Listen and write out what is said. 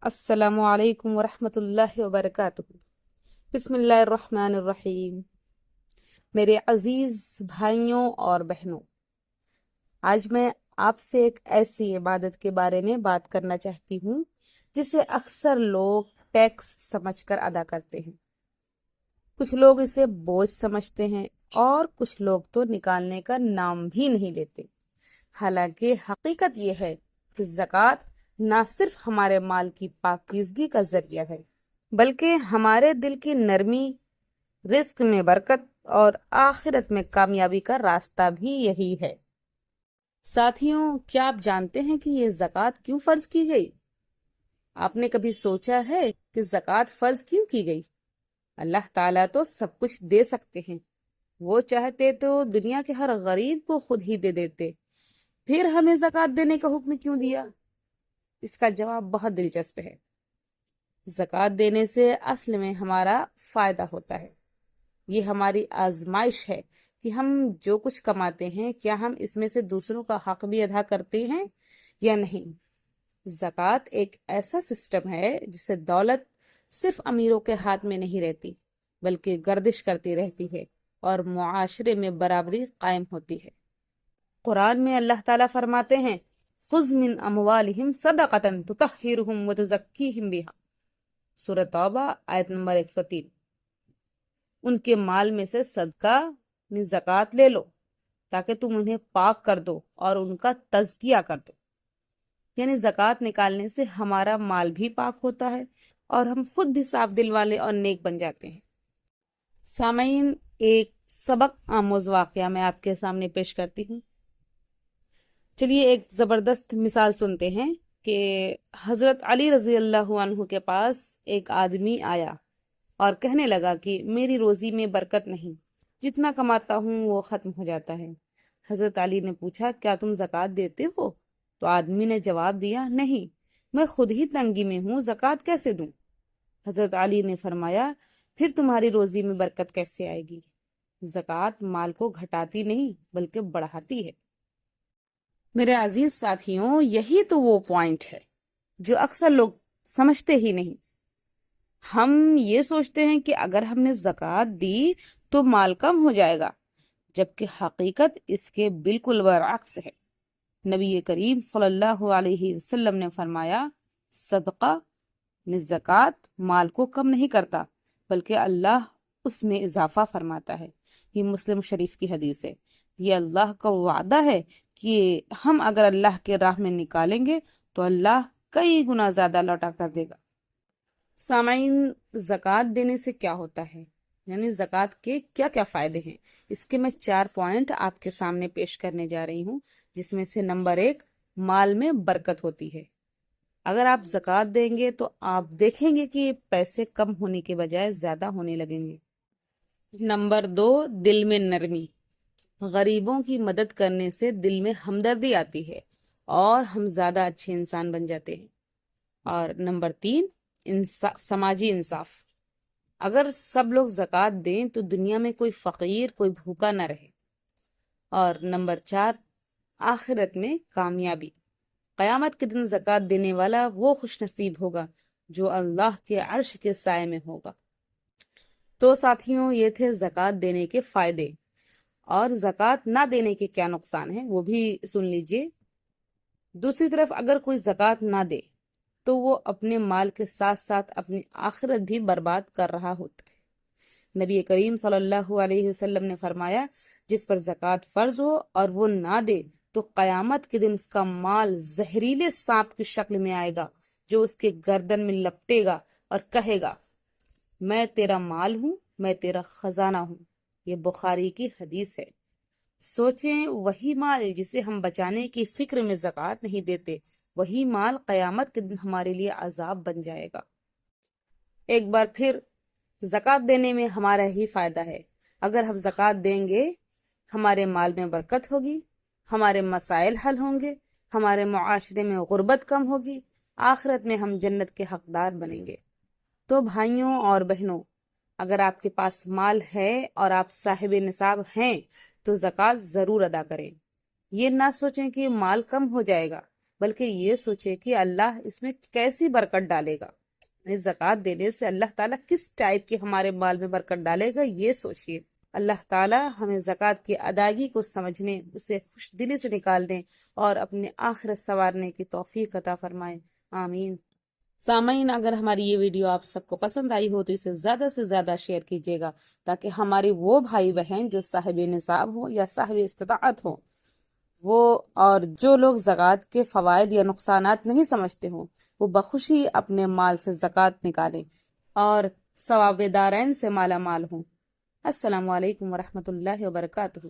السلام علیکم ورحمۃ اللہ وبرکاتہ۔ بسم اللہ الرحمن الرحیم۔ میرے عزیز بھائیوں اور بہنوں، آج میں آپ سے ایک ایسی عبادت کے بارے میں بات کرنا چاہتی ہوں جسے اکثر لوگ ٹیکس سمجھ کر ادا کرتے ہیں۔ کچھ لوگ اسے بوجھ سمجھتے ہیں اور کچھ لوگ تو نکالنے کا نام بھی نہیں لیتے۔ حالانکہ حقیقت یہ ہے کہ زکوٰۃ نہ صرف ہمارے مال کی پاکیزگی کا ذریعہ ہے بلکہ ہمارے دل کی نرمی، رزق میں برکت اور آخرت میں کامیابی کا راستہ بھی یہی ہے۔ ساتھیوں، کیا آپ جانتے ہیں کہ یہ زکوٰۃ کیوں فرض کی گئی؟ آپ نے کبھی سوچا ہے کہ زکوٰۃ فرض کیوں کی گئی؟ اللہ تعالیٰ تو سب کچھ دے سکتے ہیں، وہ چاہتے تو دنیا کے ہر غریب کو خود ہی دے دیتے، پھر ہمیں زکوٰۃ دینے کا حکم کیوں دیا؟ اس کا جواب بہت دلچسپ ہے۔ زکوٰۃ دینے سے اصل میں ہمارا فائدہ ہوتا ہے۔ یہ ہماری آزمائش ہے کہ ہم جو کچھ کماتے ہیں کیا ہم اس میں سے دوسروں کا حق بھی ادا کرتے ہیں یا نہیں۔ زکوٰۃ ایک ایسا سسٹم ہے جس سے دولت صرف امیروں کے ہاتھ میں نہیں رہتی بلکہ گردش کرتی رہتی ہے اور معاشرے میں برابری قائم ہوتی ہے۔ قرآن میں اللہ تعالیٰ فرماتے ہیں، خذ من اموالہم صدقۃ تطہرہم وتزکیہم بہا، سورۃ توبہ آیت نمبر 103۔ ان کے مال میں سے صدقہ زکوٰۃ لے لو تاکہ تم انہیں پاک کر دو اور ان کا تزکیہ کر دو۔ یعنی زکوٰۃ نکالنے سے ہمارا مال بھی پاک ہوتا ہے اور ہم خود بھی صاف دل والے اور نیک بن جاتے ہیں۔ سامعین، ایک سبق آموز واقعہ میں آپ کے سامنے پیش کرتی ہوں۔ چلیے ایک زبردست مثال سنتے ہیں کہ حضرت علی رضی اللہ عنہ کے پاس ایک آدمی آیا اور کہنے لگا کہ میری روزی میں برکت نہیں، جتنا کماتا ہوں وہ ختم ہو جاتا ہے۔ حضرت علی نے پوچھا، کیا تم زکوٰۃ دیتے ہو؟ تو آدمی نے جواب دیا، نہیں، میں خود ہی تنگی میں ہوں، زکوٰۃ کیسے دوں؟ حضرت علی نے فرمایا، پھر تمہاری روزی میں برکت کیسے آئے گی؟ زکوٰۃ مال کو گھٹاتی نہیں بلکہ بڑھاتی ہے۔ میرے عزیز ساتھیوں، یہی تو وہ پوائنٹ ہے جو اکثر لوگ سمجھتے ہی نہیں۔ ہم یہ سوچتے ہیں کہ اگر ہم نے زکوٰۃ دی تو مال کم ہو جائے گا، جبکہ حقیقت اس کے بالکل برعکس ہے۔ نبی کریم صلی اللہ علیہ وسلم نے فرمایا، صدقہ زکوٰۃ مال کو کم نہیں کرتا بلکہ اللہ اس میں اضافہ فرماتا ہے۔ یہ مسلم شریف کی حدیث ہے۔ یہ اللہ کا وعدہ ہے کہ ہم اگر اللہ کے راہ میں نکالیں گے تو اللہ کئی گنا زیادہ لوٹا کر دے گا۔ سامعین، زکوٰۃ دینے سے کیا ہوتا ہے، یعنی زکوٰۃ کے کیا کیا فائدے ہیں، اس کے میں 4 پوائنٹ آپ کے سامنے پیش کرنے جا رہی ہوں، جس میں سے نمبر 1، مال میں برکت ہوتی ہے۔ اگر آپ زکوٰۃ دیں گے تو آپ دیکھیں گے کہ پیسے کم ہونے کے بجائے زیادہ ہونے لگیں گے۔ نمبر 2، دل میں نرمی، غریبوں کی مدد کرنے سے دل میں ہمدردی آتی ہے اور ہم زیادہ اچھے انسان بن جاتے ہیں۔ اور نمبر 3، سماجی انصاف، اگر سب لوگ زکوٰۃ دیں تو دنیا میں کوئی فقیر، کوئی بھوکا نہ رہے۔ اور نمبر 4، آخرت میں کامیابی، قیامت کے دن زکوٰۃ دینے والا وہ خوش نصیب ہوگا جو اللہ کے عرش کے سائے میں ہوگا۔ تو ساتھیوں، یہ تھے زکوٰۃ دینے کے فائدے، اور زکوٰۃ نہ دینے کے کیا نقصان ہیں وہ بھی سن لیجئے۔ دوسری طرف اگر کوئی زکوٰۃ نہ دے تو وہ اپنے مال کے ساتھ ساتھ اپنی آخرت بھی برباد کر رہا ہوتا ہے۔ نبی کریم صلی اللہ علیہ وسلم نے فرمایا، جس پر زکوٰۃ فرض ہو اور وہ نہ دے تو قیامت کے دن اس کا مال زہریلے سانپ کی شکل میں آئے گا جو اس کے گردن میں لپٹے گا اور کہے گا، میں تیرا مال ہوں، میں تیرا خزانہ ہوں۔ یہ بخاری کی حدیث ہے۔ سوچیں، وہی مال جسے ہم بچانے کی فکر میں زکوٰۃ نہیں دیتے، وہی مال قیامت کے دن ہمارے لیے عذاب بن جائے گا۔ ایک بار پھر زکوٰۃ دینے میں ہمارا ہی فائدہ ہے۔ اگر ہم زکوٰۃ دیں گے، ہمارے مال میں برکت ہوگی، ہمارے مسائل حل ہوں گے، ہمارے معاشرے میں غربت کم ہوگی، آخرت میں ہم جنت کے حقدار بنیں گے۔ تو بھائیوں اور بہنوں، اگر آپ کے پاس مال ہے اور آپ صاحب نصاب ہیں تو زکوٰۃ ضرور ادا کریں۔ یہ نہ سوچیں کہ مال کم ہو جائے گا، بلکہ یہ سوچے کہ اللہ اس میں کیسی برکت ڈالے گا، یعنی زکوٰۃ دینے سے اللہ تعالیٰ کس ٹائپ کی ہمارے مال میں برکت ڈالے گا، یہ سوچیے۔ اللہ تعالیٰ ہمیں زکوٰۃ کی ادائیگی کو سمجھنے، اسے خوش دلی سے نکالنے اور اپنے آخرت سنوارنے کی توفیق عطا فرمائے، آمین۔ سامعین، اگر ہماری یہ ویڈیو آپ سب کو پسند آئی ہو تو اسے زیادہ سے زیادہ شیئر کیجیے گا، تاکہ ہمارے وہ بھائی بہن جو صاحب نصاب ہو یا صاحب استطاعت ہو، وہ اور جو لوگ زکوٰۃ کے فوائد یا نقصانات نہیں سمجھتے ہوں، وہ بخوشی اپنے مال سے زکوٰۃ نکالیں اور ثواب دارین سے مالا مال ہوں۔ السلام علیکم ورحمۃ اللہ وبرکاتہ۔